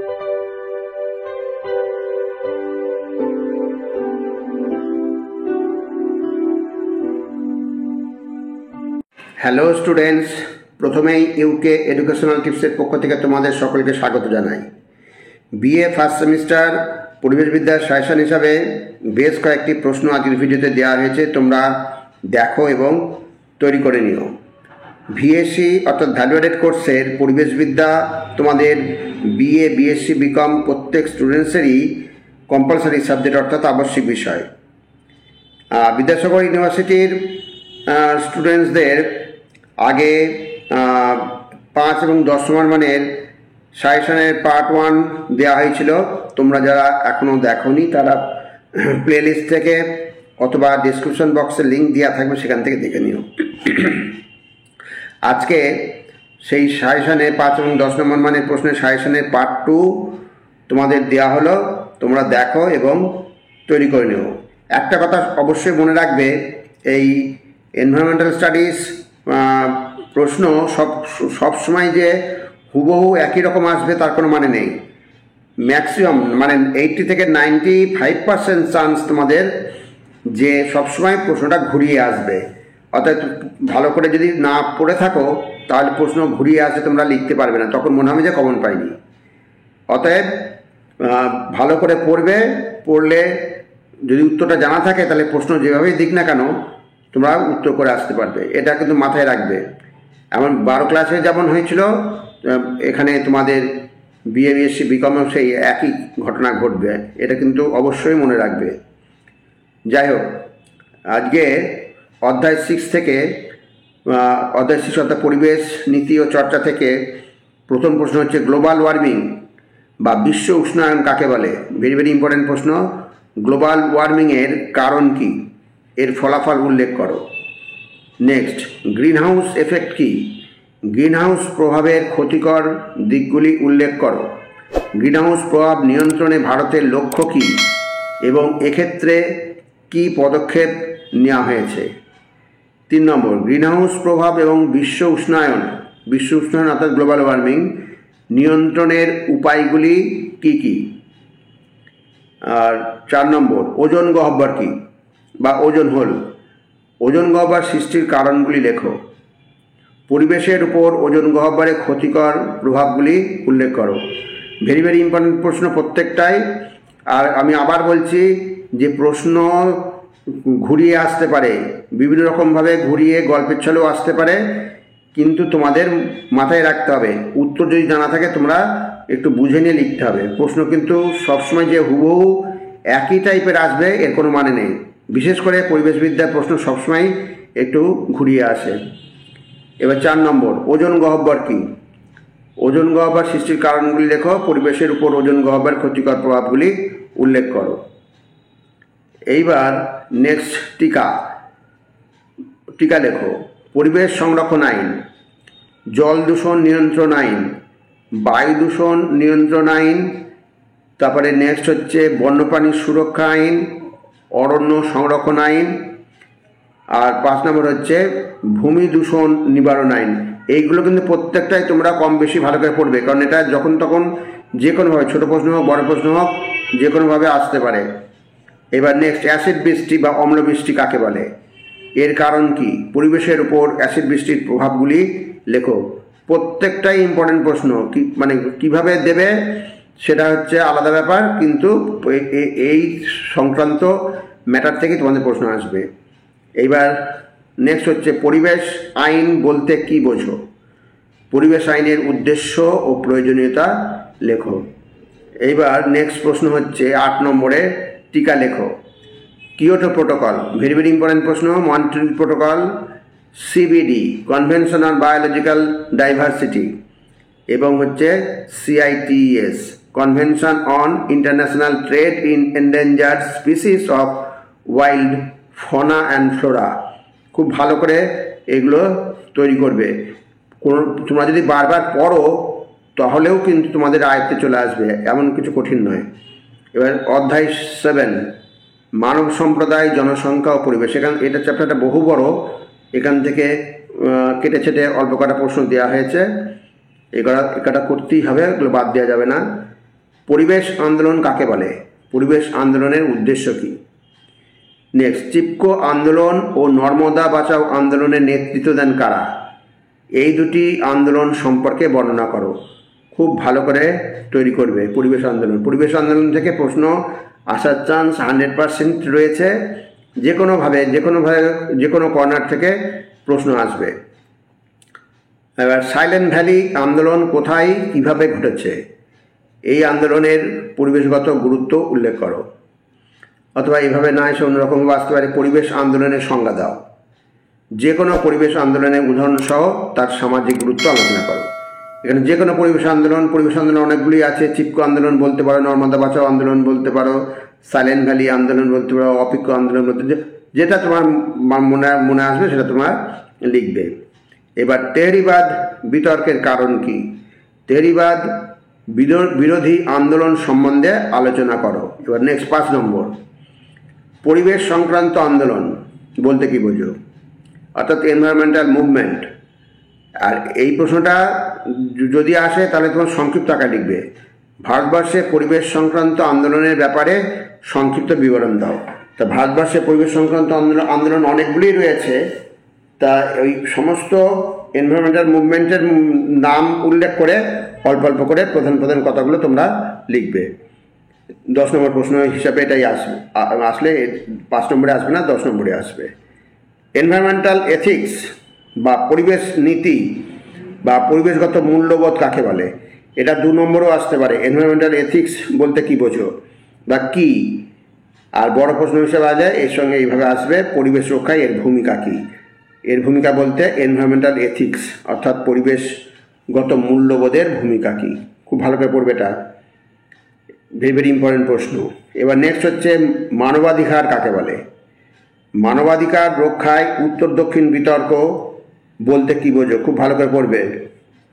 Hello students, প্রথমেই UK educational টিপসের পক্ষ থেকে তোমাদের সকলকে স্বাগত জানাই। বিএ ফার্স্ট সেমিস্টার পরিবেশবিদ্যার সাজেশন হিসাবে বেশ কয়েকটি প্রশ্ন আজকের ভিডিওতে দেওয়া হয়েছে, তোমরা দেখো এবং তৈরি করে নিও। ভিএসসি অর্থাৎ ভ্যালু অ্যাডেড কোর্সের পরিবেশবিদ্যা তোমাদের বিএ, বিএসসি, বিকম প্রত্যেক স্টুডেন্টসেরই কম্পালসারি সাবজেক্ট অর্থাৎ আবশ্যিক বিষয়। বিদ্যাসাগর ইউনিভার্সিটির স্টুডেন্টসদের আগে 5 এবং 10 নম্বর মানের সাজেশনের পার্ট 1 দেওয়া হয়েছিল। তোমরা যারা এখনও দেখোনি তারা প্লেলিস্ট থেকে অথবা ডিসক্রিপশন বক্সে লিঙ্ক দেওয়া থাকবে, সেখান থেকে দেখে নিও। আজকে সেই সাজেশনে 5 এবং 10 নম্বর মানের প্রশ্নের সাজেশনের পার্ট 2 তোমাদের দেওয়া হলো, তোমরা দেখো এবং তৈরি করে নিও। একটা কথা অবশ্যই মনে রাখবে, এই এনভায়রনমেন্টাল স্টাডিজ প্রশ্ন সব সময় যে হুবহু একই রকম আসবে তার কোনো মানে নেই। ম্যাক্সিমাম মানে 80 থেকে 95% চান্স তোমাদের যে সবসময় প্রশ্নটা ঘুরিয়ে আসবে। অর্থাৎ ভালো করে যদি না পড়ে থাকো তাহলে প্রশ্ন ঘুরিয়ে আসে, তোমরা লিখতে পারবে না, তখন মনে হবে যে কমন পাইনি। অতএব ভালো করে পড়লে যদি উত্তরটা জানা থাকে তাহলে প্রশ্ন যেভাবেই দিক না কেন তোমরা উত্তর করে আসতে পারবে, এটা কিন্তু মাথায় রাখবে। এমন 12 ক্লাসে যেমন হয়েছিল, এখানে তোমাদের বিএ, বিএসসি, বিকমেও সেই একই ঘটনা ঘটবে, এটা কিন্তু অবশ্যই মনে রাখবে। যাই হোক, আজকে অধ্যায় 6 থেকে অধ্যায় 6 অর্থাৎ পরিবেশ নীতি ও চর্চা থেকে প্রথম প্রশ্ন হচ্ছে গ্লোবাল ওয়ার্মিং বা বিশ্ব উষ্ণায়ন কাকে বলে। ভেরি ভেরি ইম্পর্টেন্ট প্রশ্ন। গ্লোবাল ওয়ার্মিংয়ের কারণ কি, এর ফলাফল উল্লেখ করো। নেক্সট, গ্রিনহাউস এফেক্ট কি, গ্রিনহাউস প্রভাবের ক্ষতিকর দিকগুলি উল্লেখ করো। গ্রিনহাউস প্রভাব নিয়ন্ত্রণে ভারতের লক্ষ্য কি এবং এক্ষেত্রে কি পদক্ষেপ নেওয়া হয়েছে। 3 নম্বর, গ্রিনহাউস প্রভাব এবং বিশ্ব উষ্ণায়ন অর্থাৎ গ্লোবাল ওয়ার্মিং নিয়ন্ত্রণের উপায়গুলি কি কি। আর 4 নম্বর, ওজোন গহ্বর কি বা ওজোন হোল, ওজোন গহ্বর সৃষ্টির কারণগুলি লেখো। পরিবেশের উপর ওজোন গহ্বরের ক্ষতিকর প্রভাবগুলি উল্লেখ করো। ভেরি ভেরি ইম্পর্টেন্ট প্রশ্ন প্রত্যেকটাই। আর আমি আবার বলছি যে প্রশ্ন ঘুরিয়ে আসতে পারে, বিভিন্ন রকমভাবে ঘুরিয়ে গল্পের ছলেও আসতে পারে, কিন্তু তোমাদের মাথায় রাখতে হবে উত্তর যদি জানা থাকে তোমরা একটু বুঝে নিয়ে লিখতে হবে। প্রশ্ন কিন্তু সবসময় যে হুবহু একই টাইপের আসবে এর কোনো মানে নেই। বিশেষ করে পরিবেশবিদ্যার প্রশ্ন সবসময় একটু ঘুরিয়ে আসে। এবার 4 নম্বর, ওজোন গহ্বর কি, ওজোন গহ্বর সৃষ্টির কারণগুলি লেখো। পরিবেশের উপর ওজোন গহ্বরের ক্ষতিকর প্রভাবগুলি উল্লেখ করো। এইবার নেক্সট, টিকা লেখো। পরিবেশ সংরক্ষণ আইন, জল দূষণ নিয়ন্ত্রণ আইন, বায়ু দূষণ নিয়ন্ত্রণ আইন, তারপরে নেক্সট হচ্ছে বন্যপ্রাণী সুরক্ষা আইন, অরণ্য সংরক্ষণ আইন, আর 5 নম্বর হচ্ছে ভূমি দূষণ নিবারণ আইন। এইগুলো কিন্তু প্রত্যেকটাই তোমরা কম বেশি ভালো করে পড়বে, কারণ এটা যখন তখন যে কোনোভাবে, ছোটো প্রশ্ন হোক বড় প্রশ্ন হোক, যে কোনোভাবে আসতে পারে। এবার নেক্সট, অ্যাসিড বৃষ্টি বা অম্ল বৃষ্টি কাকে বলে, এর কারণ কি, পরিবেশের উপর অ্যাসিড বৃষ্টির প্রভাবগুলি লেখো। প্রত্যেকটাই ইম্পর্টেন্ট প্রশ্ন, মানে কিভাবে দেবে সেটা হচ্ছে আলাদা ব্যাপার, কিন্তু এই সংক্রান্ত ম্যাটার থেকে তোমাদের প্রশ্ন আসবে। এইবার নেক্সট হচ্ছে পরিবেশ আইন বলতে কি বোঝো, পরিবেশ আইনের উদ্দেশ্য ও প্রয়োজনীয়তা লেখো। এইবার নেক্সট প্রশ্ন হচ্ছে 8 নম্বরে, টিকা লেখো। Kyoto protocol, very very important প্রশ্ন। Montreal protocol, CBD convention on biological diversity, এবং হচ্ছে CITES convention on international trade in endangered species of wild fauna and flora. খুব ভালো করে এগুলো তৈরি করবে। তোমরা যদি বারবার পড়ো তাহলেও কিন্তু তোমাদের আয়ত্তে চলে আসবে, এমন কিছু কঠিন নয়। এবার অধ্যায় 7, মানব সম্প্রদায়, জনসংখ্যা ও পরিবেশ। এটা চ্যাপ্টারটা বহু বড়, এখান থেকে কেটে ছেটে অল্প কটা প্রশ্ন দেওয়া হয়েছে, এটা করতেই হবে, এগুলো বাদ দেওয়া যাবে না। পরিবেশ আন্দোলন কাকে বলে? পরিবেশ আন্দোলনের উদ্দেশ্য কী? নেক্সট, চিপকো আন্দোলন ও নর্মদা বাঁচাও আন্দোলনের নেতৃত্ব দেন কারা? এই দুটি আন্দোলন সম্পর্কে বর্ণনা করো। খুব ভালো করে তৈরি করবে পরিবেশ আন্দোলন। পরিবেশ আন্দোলন থেকে প্রশ্ন আসার চান্স 100% রয়েছে। যে কোনোভাবে যে কোনো কর্নার থেকে প্রশ্ন আসবে। এবার সাইলেন্ট ভ্যালি আন্দোলন কোথায় কিভাবে ঘটেছে? এই আন্দোলনের পরিবেশগত গুরুত্ব উল্লেখ করো। অথবা এইভাবে না এসে অন্যরকমভাবে আসতে পারে, পরিবেশ আন্দোলনের সংজ্ঞা দাও। যে কোনো পরিবেশ আন্দোলনের উদাহরণ সহ তার সামাজিক গুরুত্ব আলোচনা করো। এখানে যে কোনো পরিবেশ আন্দোলন অনেকগুলি আছে। চিপকো আন্দোলন বলতে পারো, নর্মদা বাঁচাও আন্দোলন বলতে পারো, সাইলেন্ট ভ্যালি আন্দোলন বলতে পারো, অপিক্য আন্দোলন বলতে, যেটা তোমার মনে আসবে সেটা তোমার লিখবে। এবার তেহরিবাদ বিতর্কের কারণ কি? তেহরিবাদ বিরোধী আন্দোলন সম্বন্ধে আলোচনা করো। এবার নেক্সট 5 নম্বর, পরিবেশ সংক্রান্ত আন্দোলন বলতে কি বোঝো? অর্থাৎ এনভায়রনমেন্টাল মুভমেন্ট। আর এই প্রশ্নটা যদি আসে তাহলে তোমার সংক্ষিপ্ত আকারে লিখবে, ভারতবর্ষে পরিবেশ সংক্রান্ত আন্দোলনের ব্যাপারে সংক্ষিপ্ত বিবরণ দাও। তা ভারতবর্ষে পরিবেশ সংক্রান্ত আন্দোলন অনেকগুলি রয়েছে। তা ওই সমস্ত এনভায়রনমেন্টাল মুভমেন্টের নাম উল্লেখ করে অল্প অল্প করে প্রধান কথাগুলো তোমরা লিখবে। 10 নম্বর প্রশ্ন হিসাবে এটাই আসলে 5 নম্বরে আসবে না, 10 নম্বরে আসবে। এনভায়রনমেন্টাল এথিক্স বা পরিবেশ নীতি বা পরিবেশগত মূল্যবোধ কাকে বলে? এটা 2 নম্বরও আসতে পারে। এনভায়রনমেন্টাল এথিক্স বলতে কি বোঝো বা কি? আর বড় প্রশ্ন হিসেবে আসে এর সঙ্গে এইভাবে আসবে, পরিবেশ রক্ষায় এর ভূমিকা কী? এর ভূমিকা বলতে এনভায়রনমেন্টাল এথিক্স অর্থাৎ পরিবেশগত মূল্যবোধের ভূমিকা কী। খুব ভালো করে পড়বে, এটা ভেরি ভেরি ইম্পর্টেন্ট প্রশ্ন। এবার নেক্সট হচ্ছে মানবাধিকার কাকে বলে? মানবাধিকার রক্ষায় উত্তর দক্ষিণ বিতর্ক বলতে কি বোঝো? খুব ভালো করে পড়বে,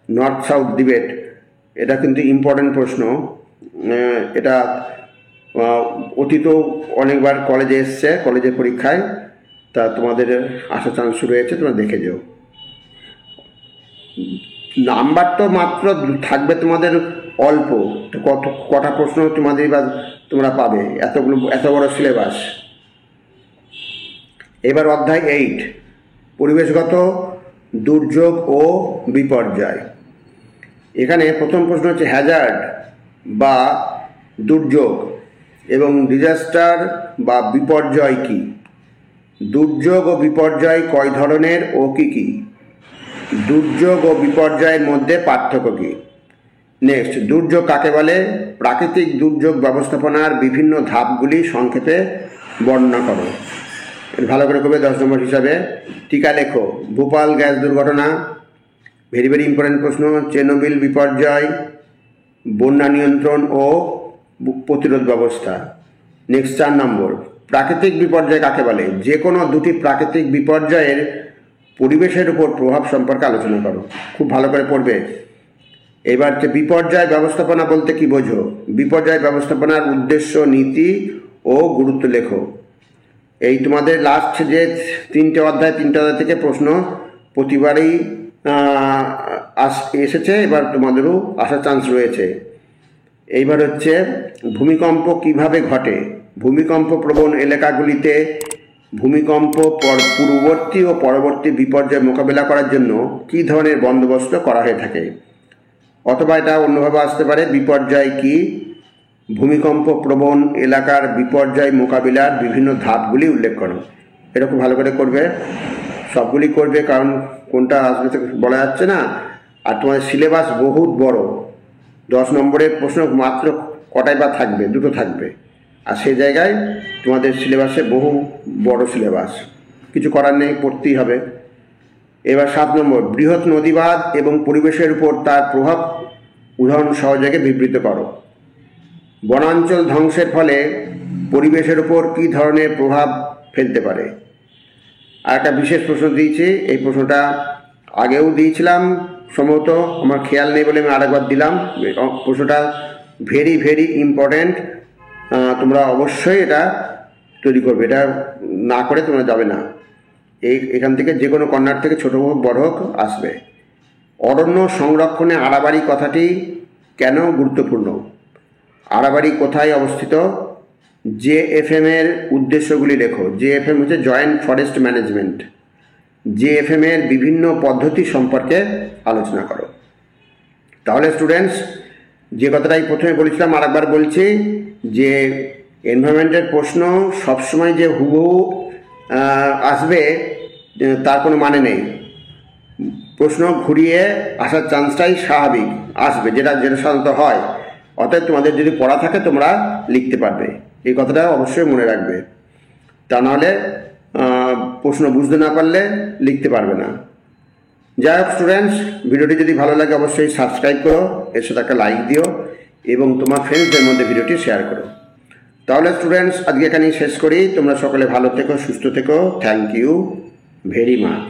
নর্থ সাউথ ডিবেট। এটা কিন্তু ইম্পর্টেন্ট প্রশ্ন। এটা অতীতেও অনেকবার কলেজে এসছে, কলেজের পরীক্ষায়। তা তোমাদের আসার চান্স শুরু হয়েছে, তোমরা দেখে যাও। নাম্বার তো মাত্র থাকবে তোমাদের অল্প, কটা প্রশ্ন তোমরা পাবে, এত বড় সিলেবাস। এবার অধ্যায় 8, পরিবেশগত দুর্যোগ ও বিপর্যয়। এখানে প্রথম প্রশ্ন হচ্ছে হ্যাজার্ড বা দুর্যোগ এবং ডিজাস্টার বা বিপর্যয় কি? দুর্যোগ ও বিপর্যয় কয় ধরনের ও কি কি? দুর্যোগ ও বিপর্যয়ের মধ্যে পার্থক্য কি? নেক্সট, দুর্যোগ কাকে বলে? প্রাকৃতিক দুর্যোগ ব্যবস্থাপনার বিভিন্ন ধাপগুলি সংক্ষেপে বর্ণনা করো। ভালো করে করবে 10 নম্বর হিসাবে। টিকা লেখো, ভোপাল গ্যাস দুর্ঘটনা, ভেরি ভেরি ইম্পর্টেন্ট প্রশ্ন। চেরনোবিল বিপর্যয়, বন্যা নিয়ন্ত্রণ ও প্রতিরোধ ব্যবস্থা। নেক্সট 4 নম্বর, প্রাকৃতিক বিপর্যয় কাকে বলে? যে কোনো দুটি প্রাকৃতিক বিপর্যয়ের পরিবেশের উপর প্রভাব সম্পর্কে আলোচনা করো। খুব ভালো করে পড়বে। এবার বিপর্যয় ব্যবস্থাপনা বলতে কি বোঝো? বিপর্যয় ব্যবস্থাপনার উদ্দেশ্য, নীতি ও গুরুত্ব লেখো। এই তোমাদের লাস্ট যে 3টে অধ্যায় থেকে প্রশ্ন প্রতিবারই এসেছে, এবার তোমাদেরও আসার চান্স রয়েছে। এইবার হচ্ছে ভূমিকম্প কিভাবে ঘটে? ভূমিকম্প প্রবণ এলাকাগুলিতে ভূমিকম্প পূর্ববর্তী ও পরবর্তী বিপর্যয় মোকাবেলা করার জন্য কী ধরনের বন্দোবস্ত করা হয়ে থাকে? অথবা এটা অন্যভাবে আসতে পারে, বিপর্যয় কি? ভূমিকম্প প্রবণ এলাকার বিপর্যয় মোকাবিলার বিভিন্ন ধাপগুলি উল্লেখ করো। এটা খুব ভালো করে করবে, সবগুলি করবে, কারণ কোনটা আসবে তো বলা যাচ্ছে না। আর তোমাদের সিলেবাস বহুত বড়, 10 নম্বরের প্রশ্ন মাত্র কটাই বা থাকবে? 2টো থাকবে। আর সেই জায়গায় তোমাদের সিলেবাসে বহু বড় সিলেবাস, কিছু করার নেই, পড়তেই হবে। এবার 7 নম্বর, বৃহৎ নদীবাঁধ এবং পরিবেশের উপর তার প্রভাব উদাহরণ সহযোগে বিবৃত করো। বনাঞ্চল ধ্বংসের ফলে পরিবেশের উপর কী ধরনের প্রভাব ফেলতে পারে? আর একটা বিশেষ প্রশ্ন দিয়েছি, এই প্রশ্নটা আগেও দিয়েছিলাম সম্ভবত, আমার খেয়াল নেই বলে আমি আরেকবার দিলাম। প্রশ্নটা ভেরি ভেরি ইম্পর্ট্যান্ট, তোমরা অবশ্যই এটা তৈরি করবে। এটা না করে তোমরা যাবে না। এখান থেকে যে কোনো কর্নার থেকে ছোটো হোক বড় হোক আসবে। অরণ্য সংরক্ষণে আড়াবাড়ি কথাটি কেন গুরুত্বপূর্ণ? আড়াবাড়ি কোথায় অবস্থিত? JFM এর উদ্দেশ্যগুলি লেখো। JFM হচ্ছে জয়েন্ট ফরেস্ট ম্যানেজমেন্ট। JFM এর বিভিন্ন পদ্ধতি সম্পর্কে আলোচনা করো। তাহলে স্টুডেন্টস, যে কথাটাই প্রথমে বলেছিলাম আরেকবার বলছি, যে এনভায়রনমেন্টের প্রশ্ন সবসময় যে হুবহু আসবে তার কোনো মানে নেই। প্রশ্ন ঘুরিয়ে আসার চান্সটাই স্বাভাবিক, আসবে, যেটা সাধারণত হয়। অতএব তোমাদের যদি পড়া থাকে তোমরা লিখতে পারবে, এই কথাটা অবশ্যই মনে রাখবে। তা নাহলে প্রশ্ন বুঝতে না পারলে লিখতে পারবে না। যাই হোক স্টুডেন্টস, ভিডিওটি যদি ভালো লাগে অবশ্যই সাবস্ক্রাইব করো, এর সাথে একটা লাইক দিও এবং তোমার ফ্রেন্ডসদের মধ্যে ভিডিওটি শেয়ার করো। তাহলে স্টুডেন্টস, আজকে এখানেই শেষ করি। তোমরা সকলে ভালো থেকো, সুস্থ থেকো। Thank you very much.